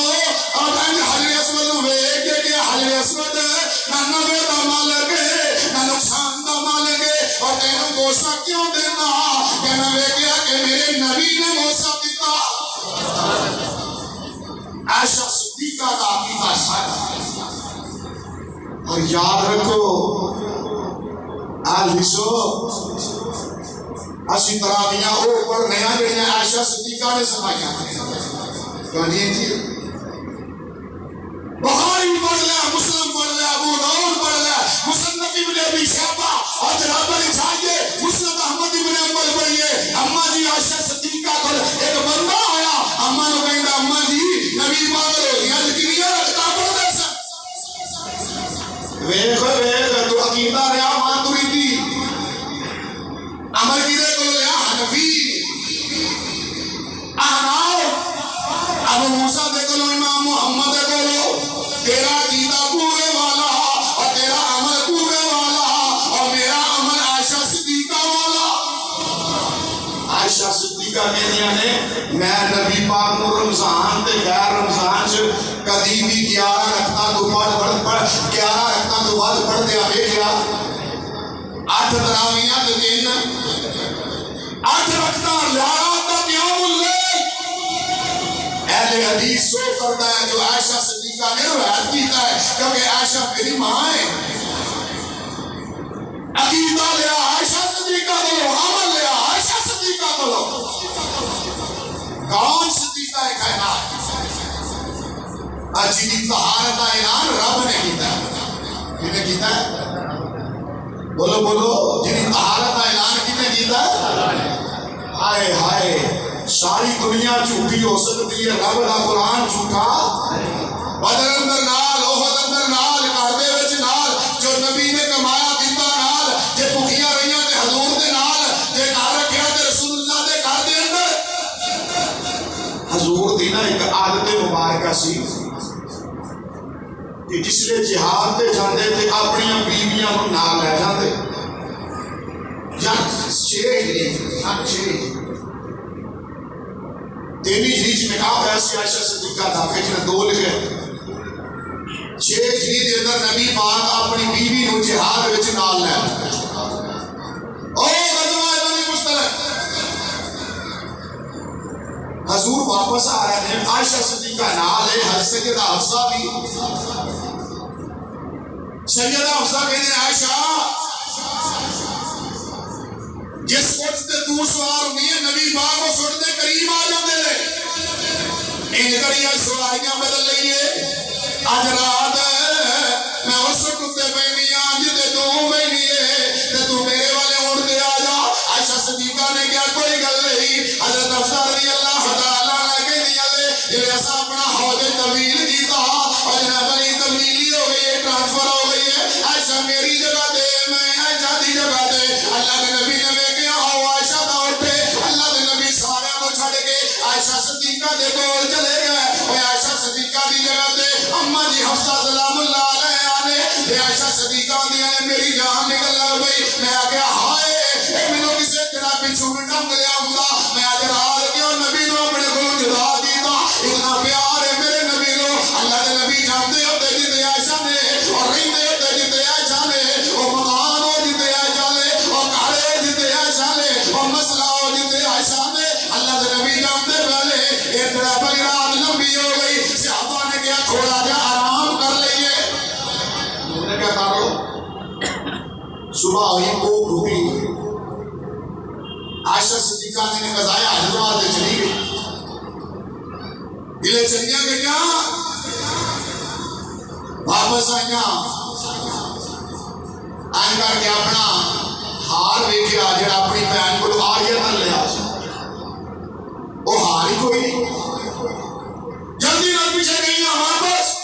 اور انج حضر اسود نو ویک کے کہ حضر اسود نہ نفع دا مالک ہے نہ نقصان دا مالک ہے اور تینوں موسیٰ کیوں دینا کہنا لے گیا کہ میرے نبی نے موسیٰ دیتا عائشہ صدیقہ کا عقیدہ سادہ اور یاد رکھو آج بسو اسی تراویاں او پڑھنے ہیں جنہیں عائشہ صدیقہ نے سمایا تو نہیں تھی بخاری پڑھ لیا مسلم پڑھ لیا ابو داؤد پڑھ لیا مصنف ابن ابی شیبہ اور جناب علی چاہیے مسلم احمد ابن حنبل پڑھیے اما جی عائشہ صدیقہ کو ایک بندہ آیا اما نے کہا اما جی نبی پاک روزیاں کنیاں رکھتا پڑھ دے سن ویکھ ویکھ تو عقیدہ رہا ماتریدی عمل کی دے کو لیا حنفی احناف ابو موسیٰ دے کو امام محمد دے کو تیرا عقیدہ پورے والا اور تیرا عمل پورے والا اور میرا عمل عائشہ صدیقہ والا عائشہ صدیقہ کہنیاں نے میں نبی پاک نو رمضان تے غیر رمضان سے کدی بھی 11 رکھتا تو پڑھ 11 رکھتا تو بعد پڑھ دیا دیکھیا 8 تراویاں تے 3 8 رکھتا لیارا تا قیام اللیل اہل حدیث سو کرتا ہے جو عائشہ صدیقہ نے روایت کیتا ہے کیونکہ عائشہ میری ماں ہے عقیدہ لیا عائشہ صدیقہ دلو عمل لیا عائشہ صدیقہ دلو کون صدیقہ ہے کائنات جنہی طہارت اعلان رب نے کیتا ہے کنے کیتا ہے بولو بولو جنہی طہارت اعلان کنے کیتا ہے ہائے ہائے ساری دنیا جھوٹی ہو سکتی ہے رب دا قرآن جھوٹا بدر اندر نال اوہد اندر نال کردے وچ نال جو نبی نے کمایا دیتا نال جے بھکیاں رہیاں تے حضور دے نال جے گھر رکھیا تے رسول اللہ دے گھر دے اندر حضور دی نا ایک عادت مبارکہ سی کہ جس لئے جہاد تے جاندے تے اپنی بیویاں نو نال لے جاندے یا 6 ہجری تیری ہجری میں کہا ایسی عائشہ صدیقہ تھا کہ جنہیں 2 لکھے 6 ہجری دے اندر نبی پاک اپنی بیوی نو جہاد وچ نال لے او غزوہ بنی مصطلق حضور واپس آ رہے ہیں عائشہ صدیقہ نال ہے حضرت سیدہ حفصہ بھی سیدہ حفصہ کہنے عائشہ جس وقت تو سوار ہوئی ہے نبی پاک کو سٹتے قریب آ جاندے لے ان کڑیاں سواریاں بدل لئیے آج رات میں اس کتے بینی آج دے تو بینی ہے تے تو میرے والے اڑتے آ جا عائشہ صدیقہ نے کیا کوئی گل نہیں حضرت حفصہ رضی اللہ تعالیٰ نے کہہ دیا لے جلے ایسا اپنا حوض طویل کیتا اور جناب علی تبدیلی ہو گئی ہے ٹرانسفر ہو گئی ہے عائشہ میری جگہ دے میں عائشہ دی جگہ دے اللہ کے نبی نے عائشہ صدیقہ دے کول چلے گئے اور عائشہ صدیقہ دی جگہ تے اما جی حفصہ سلام اللہ علیہ آنے تے عائشہ صدیقہ دی نے میری جان نکل لگ گئی میں آ گیا ہائے اے مینوں کسے طرح پچھوں میں ڈنگ لیا ہوندا میں اج رات کیوں نبی نو اپنے کولوں جدا کیتا اتنا پیار ہے میرے نبی نو اللہ دے نبی جانتے ہوتے جتے عائشہ نے اور رہندے ہوتے جتے عائشہ نے او مکان ہو جتے عائشہ نے او گھر ہو جتے عائشہ نے او مسئلہ ہو جتے عائشہ نے اللہ دے نبی جانتے پہلے اے تیرا بڑی رات لمبی ہو گئی صحابہ نے کیا تھوڑا جا آرام کر لئیے انہوں نے کیا کرو صبح ہوئی کوک ہوئی عائشہ صدیقہ نے قضائے حضرات دے چلی گئی دلے چلیاں گئیاں واپس آئیاں آئیں کر کے اپنا ہار ویکھیا جڑا اپنی بہن کو آریہ کر لیا وہ ہار ہی کوئی نہیں جلدی نہ پیچھے گئیاں واپس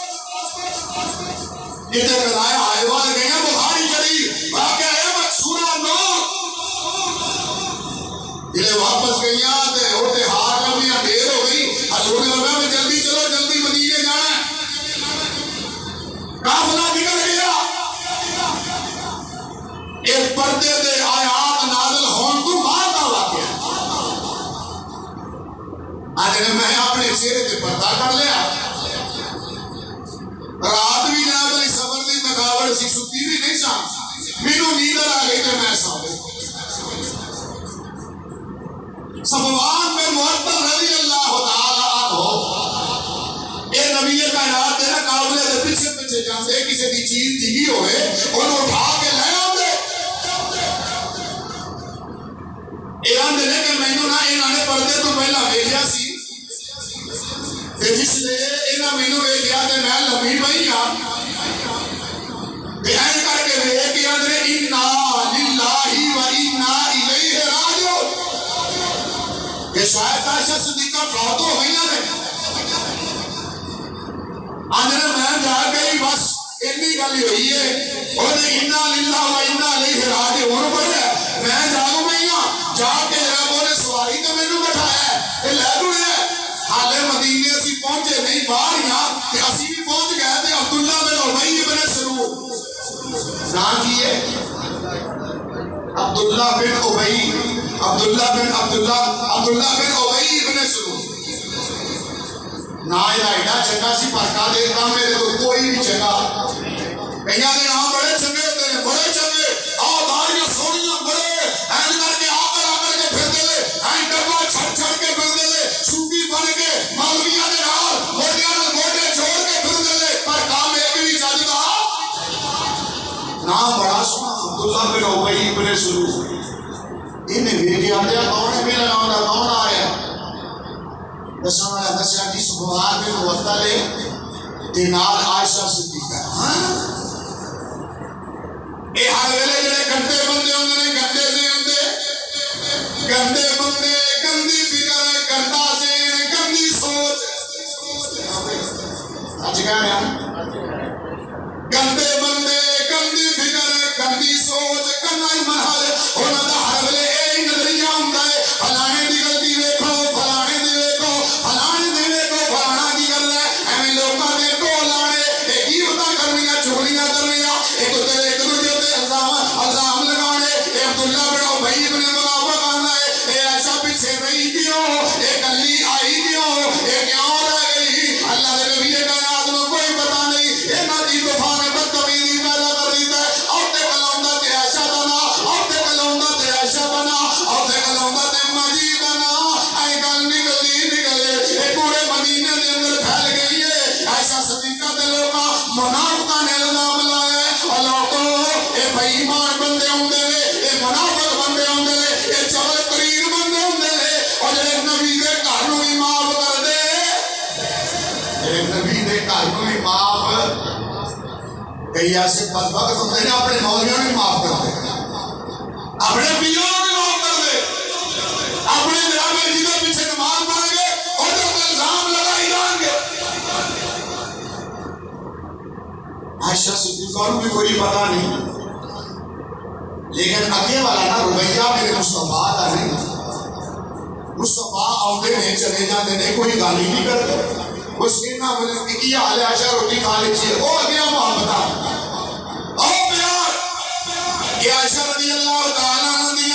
جتے قضائے حضرات گئیاں بخاری شریف واقعہ ہے مقصورہ نو دلے واپس گئیاں تے ہوتے ہار لمبیاں دیر ہو گئی حضور نے فرمایا میں جلدی چلو جلدی مدینے جانا ہے قافلہ نکل گیا ایک پردے دے آیات نازل ہون تو بعد دا واقعہ آج نے میں اپنے چہرے تے پردہ کر لیا رات بھی جناب علی صبر دی تھکاوٹ سی ستی بھی نہیں سا مینوں نیند آ گئی تے میں سو گئی صفوان بن معطل رضی اللہ تعالی عنہ اے نبی کائنات دے نا قافلے دے پیچھے پیچھے جاندے کسی دی چیز ڈگی ہوئے انہوں اٹھا کے لے آندے اے آندے نے کہ مینوں نہ انہاں نے پردے تو پہلا ویکھیا سی تے جس لے انہاں مینوں ویکھیا تے میں لمبی پئی ہاں تے این کر کے ویکھ کے آندے انا للہ و انا الیہ راجعون کہ شاید عائشہ صدیقہ فوت ہو گئی نے آج نے میں جا گئی بس اتنی گل ہوئی ہے اور انا للہ و انا الیہ راجعون پڑھا میں جاگوں گئی ہاں جا کے جناب نے سواری تے مینوں بٹھایا ہے تے لے گئے حالے مدینے اسی پہنچے نہیں باہر یہاں تے اسی بھی پہنچ گئے تے عبداللہ بن ابی بن سلول نام کی ہے عبداللہ بن ابی عبداللہ بن ابی بن سلول نا ایڈا چنگا سی پرکا دے کام میرے تو کوئی نہیں چنگا کئیاں دے نام بڑے چنگے ہوتے ہیں بڑے چنگے آ داڑیاں سونیاں بڑے این کر کے آ کر کے پھر دے لے این ڈبا چھڑ چھڑ کے پھر دے لے صوفی بن کے مولویاں دے نال موٹیاں نال موٹے جوڑ کے پھر دے لے پر کام ایک بھی چجدا نام بڑا سونا عبداللہ بن ابی بن سلول انہیں ویکھیا تے کون ہے میرا نام دا کون آیا دساں والا دسیا جی صفوان بن معطل تے نال عائشہ صدیقہ اے ہر ویلے جڑے گندے بندے ہوندے نے گندے سے ہوندے گندے بندے گندی فکر گندا ذہن گندی سوچ اج کہہ رہا گندے بندے گندی فکر گندی سوچ گندا منحل انہاں دا ہر ویلے اے نظریہ ہوندا ہے فلانے دی غلطی ویکھو فلانے دی ویکھو فلانے دی ویکھو فلانا کی کردا ہے ایویں لوکاں دے ٹول لانے اے کی پتہ کرنیاں چغلیاں کرنیاں ایک دوسرے تے الزام لگانے اے عبداللہ بن ابی بن منافق آنا ہے اے ایسا پیچھے رہی کیوں اے گلی آئی کیوں اے کیوں رہ گئی اللہ دے نبی کائنات نو کوئی پتہ نہیں اے نا دی طوفان بدتمیزی پیدا کر دیتا ہے اور تے کلوندا تے ایسا بنا اور تے کلوندا تے ایسا بنا اور تے کلوندا تے مجید بنا اے گل نکلے اے پورے مدینے دے اندر پھیل گئی ہے عائشہ صدیقہ تے لوکاں منافقاں نے الزام لایا ہے اور لوگوں اے بے ایمان بندے ہوندے نے اے منافق بندے ہوندے نے اے چول کریر بندے ہوندے نے اور جڑے نبی دے گھر نوں بھی معاف کر دے اے نبی دے گھر نوں بھی معاف کئی ایسے بدبخت ہوتے ہیں اپنے مولویوں نے معاف کر دے اپنے پیروں نے معاف کر دے اپنے جناب جی کے پیچھے نماز پڑھ گے اور جو الزام لگائی جان گے عائشہ صدیقہ کو بھی کوئی پتہ نہیں لیکن اگے والا نا رویہ میرے مصطفیٰ دا نہیں مصطفیٰ آؤندے نے چلے جاندے نے کوئی گل ہی نہیں کرتے اس کے نا بولے کہ حال ہے عائشہ روٹی کھا لیجیے او اگیا محبت او پیار کہ عائشہ رضی اللہ تعالیٰ عنہ دی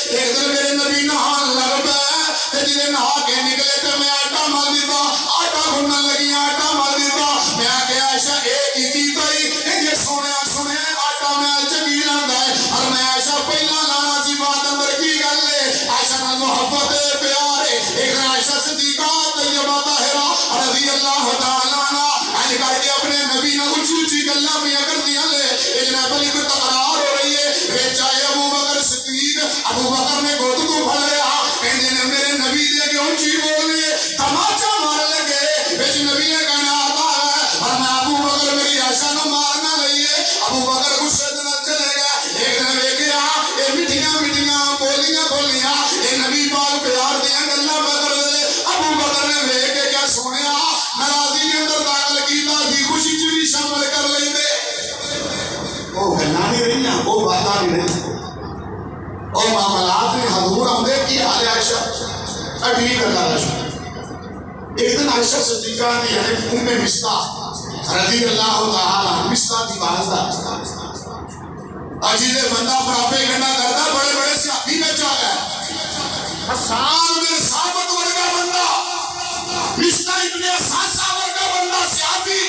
ایک دن میرے نبی نہان لگ پے جی نہا کے نکلے تو میں آٹا مل دیتا آٹا گھنن لگی آٹا مل دیتا میں آکے عائشہ ایک ہی کیتا ہی یہ سونے آٹا میں چکی لاندہ ہے اور میں عائشہ پہلا لانا سی بات اندر کی گل لے عائشہ نال محبت پیار ہے ایک دن عائشہ صدیقہ طیبہ طاہرہ رضی اللہ تعالیٰ عنہ آج کر کے اپنے نبی نے اونچی اونچی گلاں بھی کر دیا لے جناب علی کو تقرار ہو رہی ہے بیچائے ابو بکر صدیق ابو بکر نے گود کو پھڑ لیا کہندے نے میرے نبی دے کے اونچی بولے تماچا مار لگے بیچ نبی نے کہنا آتا ہے اور میں ابو بکر میری عائشہ نو مارنا لئیے ابو بکر غصے نال چلے گیا ایک دن ویکھیا اے میٹھیاں میٹھیاں بولیاں اے نبی پاک پیار دیاں گلاں بدل دے ابو بکر نے ویکھ کے کیا سنیا ناراضی دے اندر داخل کیتا سی خوشی چ بھی شامل کر لیندے وہ گلاں نہیں رہیاں وہ باتاں نہیں رہیاں اور معاملات میں حضور آمدے کی حال عائشہ اٹھی کرتا رہا ایک دن عائشہ صدیقہ نے یعنی ام مصطح رضی اللہ تعالی مصطح کی والدہ عجیل بندہ پراپے گھنڈا کرتا بڑے بڑے صحابی میں چاہ گئے حسان بن ثابت ورگا بندہ مصطح ابن اساسہ ورگا بندہ صحابی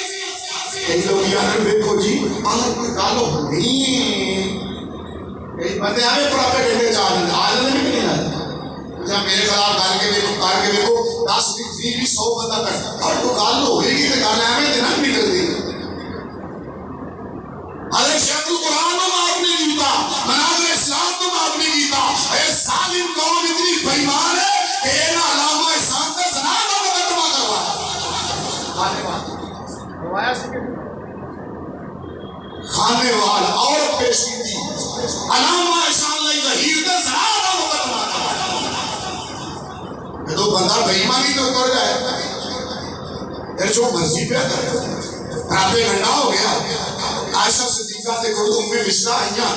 کئی لوگ یعنی دیکھو جی آلہ کوئی گالو نہیں کئی بندے آئے پراپے گھنڈے چاہ دیں آج نہیں بھی نہیں آئے جب میرے خلاف کار کے دیکھو 10 20 100 بندہ کرتا اور تو گال ہوئے گی تو گال ہمیں دن نکل دی حضرت شیخ القرآن تو معاف نہیں کیتا مناظر اسلام تو معاف نہیں کیتا اے سالم قوم اتنی بیمان ہے کہ اے نا علامہ احسان سے زنا کا مقدمہ کروایا کھانے والا عورت پیش کی تھی علامہ احسان لئی ظہیر دے زنا کا مقدمہ کروایا تو بندہ بیمانی تو اتر جائے پھر جو مرضی پہ کرے پراپے گھنڈا ہو گیا عائشہ صدیقہ تے کوئی ام مصطح آئیاں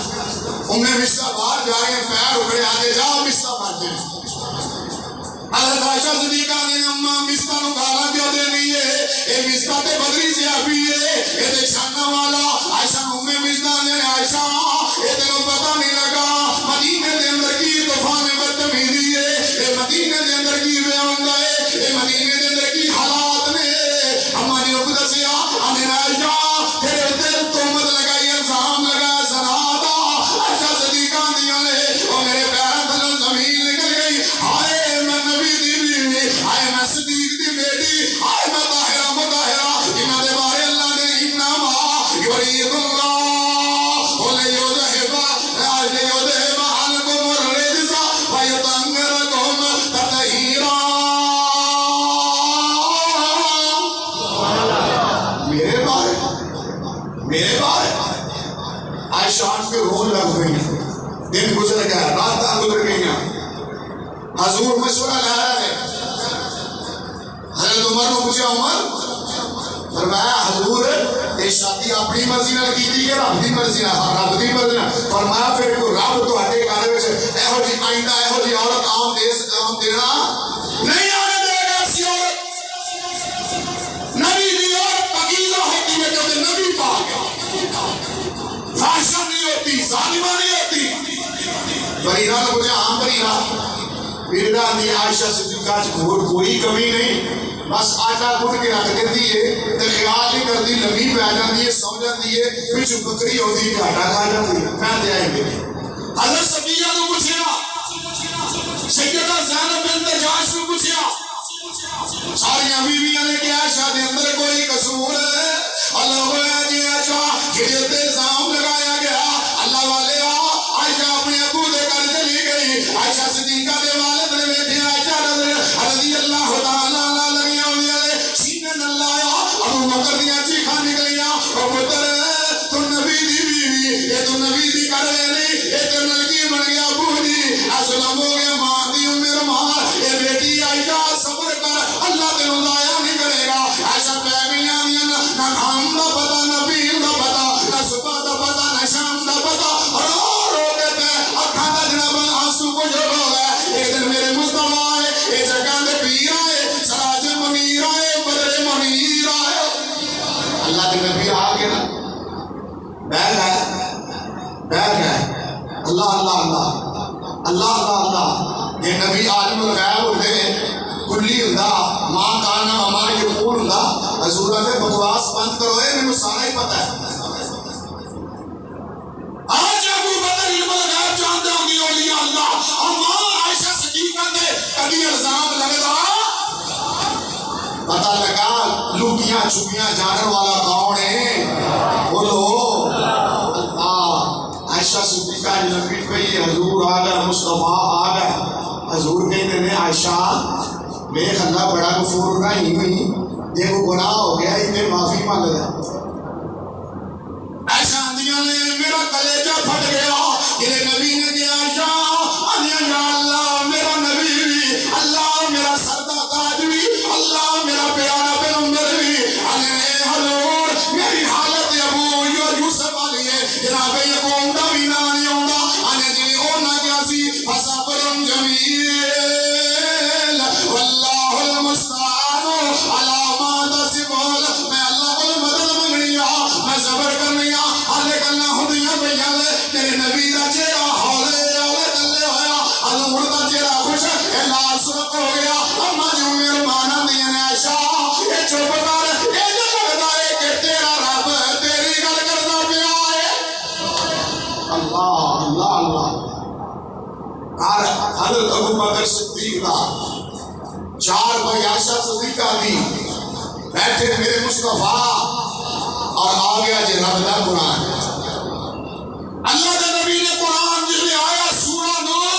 ام مصطح باہر جا رہے ہیں پیر اکھڑے آگے جاؤ مصطح باہر جائیں حضرت عائشہ صدیقہ نے اماں مصطح نو گالا کیوں دے نہیں ہے اے مصطح تے بدری سے آبی ہے اے تے شانہ والا عائشہ ام مصطح نے عائشہ اے تے نو پتہ نہیں لگا مدینے دے اندر کی طوفان بدتمیزی ہے اے مدینے دے اندر کی بے ہوندہ ہے اے مدینے دے اندر کی حالات نے اماں نے اوپر دسیا آنے عائشہ تیرے دل تہمت لگائی الزام لگایا زنا دا عائشہ صدیقہ دیا لے اور میرے پیروں تلے زمین نکل گئی ہائے میں نبی دی بیوی ہائے میں صدیق دی بیٹی ہائے میں طاہرہ مطہرہ انہاں دے بارے اللہ نے انما یرید اللہ لیذہب عنکم الرجس ویطہرکم تطہیرا میرے بارے عائشہ پہ رون لگ گئی دن گزر گیا راتاں گزر گئی حضور مشورہ لے رہے ہیں حضرت عمر کو پوچھا عمر فرمایا حضور یہ شادی اپنی مرضی نال کیتی کہ رب دی مرضی نال رب دی مرضی نال فرمایا پھر کو رب تواڈے گھر وچ ایہو جی آئندہ ایہو جی عورت عام دینا نہیں آنے دے گا سی عورت نبی دی عورت پاکیزہ ہوتی ہے جب نبی پاک فاشا نہیں ہوتی ظالمہ نہیں ہوتی بریرہ نے پوچھا ہاں بریرہ دی عائشہ صدیقہ کوئی کمی نہیں بس آٹا گھن کے رکھ دیتی ہے تے خیال نہیں کرتی لگی پہ آ جاتی ہے سو جاتی ہے پچھ بکری ہوتی ہے آٹا کھا جاتی ہے میں دے آئیں گے حضرت صفیہ کو پوچھا سیدہ زینب بنت جحش کو پوچھا ساری بیویاں نے کیا عائشہ دے اندر کوئی قصور ہے اللہ ہویا جی عائشہ جڑے تے الزام لگایا گیا اللہ والے عائشہ اپنے ابو دے گھر چلی گئی عائشہ صدیقہ دے والد نے بیٹھے عائشہ رضی اللہ تعالی عنہ لگیاں ہوندیاں نے سینے نال لایا ابو بکر دیاں چیخاں نکلیاں او پتر تو نبی دی بیوی اے تو نبی دی گھر نہیں اے تے لڑکی بن گیا ابو جی اسلام ہو گیا ماں دی عمر ماں اے بیٹی عائشہ صبر کر اللہ تینوں ضائع نہیں کرے گا عائشہ پہ گئیاں نہ کھان دا پتہ نہ پین دا پتہ نہ صبح دا پتہ نہ شام دا پتہ رو کے تے اکھاں دا جناب آنسو کو جو ہو گئے ایک دن میرے مصطفیٰ آئے اے جگہ دے پیر آئے سراج منیر آئے بدر منیر آئے اللہ دے نبی آ گئے نا بیٹھ گئے اللہ اللہ اللہ اللہ اللہ اللہ یہ نبی عالم الغیب ہوتے کلی ہوندا ماں کانا ماں یقول ہوندا حضور نے بکواس بند کرو اے مینوں سارا ہی پتہ ہے آج ابو بکر علم الغیب جانتے ہوں گے اولیاء اللہ اور ماں عائشہ صدیقہ دے کبھی الزام لگدا پتہ لگا لوکیاں چھپیاں جانن والا کون ہے بولو اللہ عائشہ صدیقہ نبی پہ حضور آ گئے مصطفیٰ آ گئے حضور کہتے ہیں عائشہ دیکھ اللہ بڑا غفور رحیم ہوئی دیکھو گناہ ہو گیا اتنے معافی مانگ لیا عائشہ آندیاں نے میرا کلیجہ پھٹ گیا یہ نبی نے کیا عائشہ آندیاں یا اللہ میرا نبی بھی اللہ میرا سردہ تاج بھی اللہ میرا پیارا پیغمبر بھی حضور میری حالت ابو یوسف والی ہے جناب یقوم دا بھی نہ نہیں ہوندا آنے جی ہونا کیا سی فصبر جمیل واللہ المستعان علی ما تصفون میں اللہ کو مدد منگنی میں صبر کرنی حالے کرنا ہونیاں پئیاں تیرے نبی دا چہرہ ہولے ہولے تلے ہویا حضور دا چہرہ خوش ہے لال سرخ ہو گیا اما جو میرے مانا دیا نے عائشہ یہ چپ کر یہ جو لگتا ہے کہ تیرا رب تیری گل کرنا پیا ہے اللہ اللہ اللہ حضرت ابو بکر صدیق دا چار بھائی عائشہ صدیقہ دی بیٹھے میرے مصطفیٰ اور آ گیا جی رب دا قرآن اللہ کے نبی نے قرآن جس میں آیا سورہ نور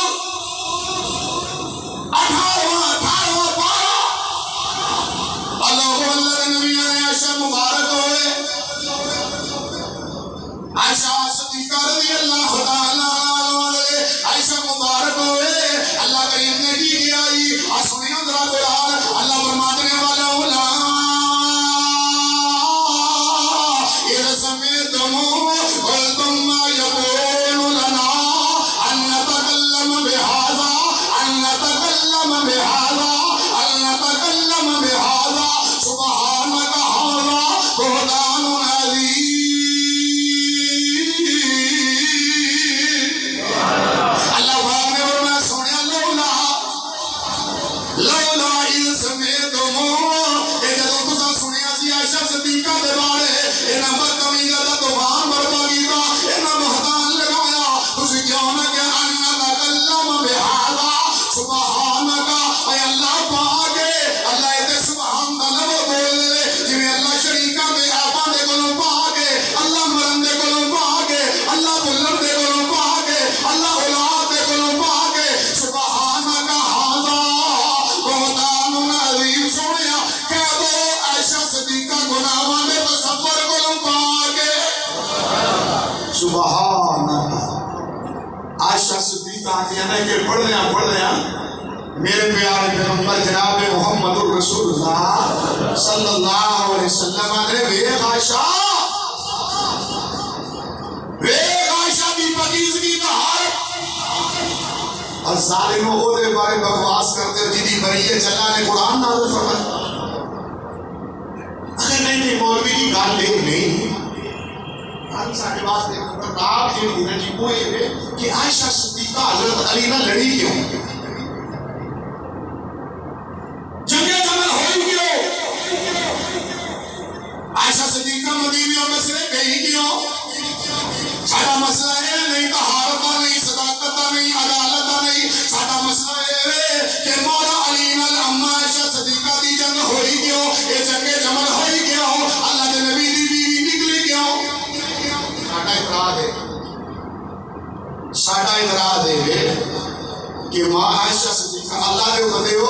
18واں پارہ اللہ کے نبی نے عائشہ مبارک ہوئے عائشہ صدیقہ رضی اللہ تعالیٰ عنہ عائشہ مبارک ہوئے اللہ کریم نے کی کیا سنیوں ذرا قرآن اللہ فرمانے والا اولا اذ سمعتم قلتم ما يقول لنا ان نتكلم بهذا سبحانك هذا بهتان عظيم اللہ پاک نے فرمایا سنیا لولا اذ سمعتم اے جدوں تساں سنیا سی عائشہ صدیقہ دے بارے انہاں بدتمیزاں دا طوفان برپا کیتا انہاں بہتان لگایا تسی کیوں نہ کہ ان نتکلم بهذا سبحانك اے اللہ پاک اللہ تے سبحان دا لفظ بول دے جویں اللہ شریکاں دے آپاں دے کولوں پاک اللہ مرن دے کولوں پاک اللہ بھولن دے کولوں پاک اللہ اولاد دے کولوں پاک سبحانك هذا بہتان عظیم سنیا کہہ دو عائشہ صدیقہ گناہاں دے تصور کولوں پاک سبحان اللہ عائشہ صدیقہ آندیاں نے کہ پڑھ لیا میرے پیارے پیغمبر جناب محمد الرسول اللہ صلی اللہ علیہ وسلم نے ویکھ عائشہ کی پاکیزگی کا حال اور ظالموں کو دے بارے بکواس کرتے جدی بریت اللہ نے قرآن نازل فرمایا نہیں مولوی کی گل نہیں ہم سارے واسطے خطرناک جڑی ہے جی وہ یہ کہ عائشہ صدیقہ حضرت علی نہ لڑی کیوں جنگ جمل ہوئی کیوں عائشہ صدیقہ مدینے اور مسئلے گئی کیوں سارا مسئلہ ہے نہیں طہارت کا نہیں صداقت کا نہیں عدالت کا نہیں سارا مسئلہ ہے کہ مولا علی نال اما عائشہ صدیقہ دی جنگ ہوئی کیوں یہ جنگ جمل ہوئی کیوں اللہ کے نبی دی بیوی نکلی کیوں ساڈا اعتراض ہے کہ ماں عائشہ صدیقہ اللہ دے بندے ہو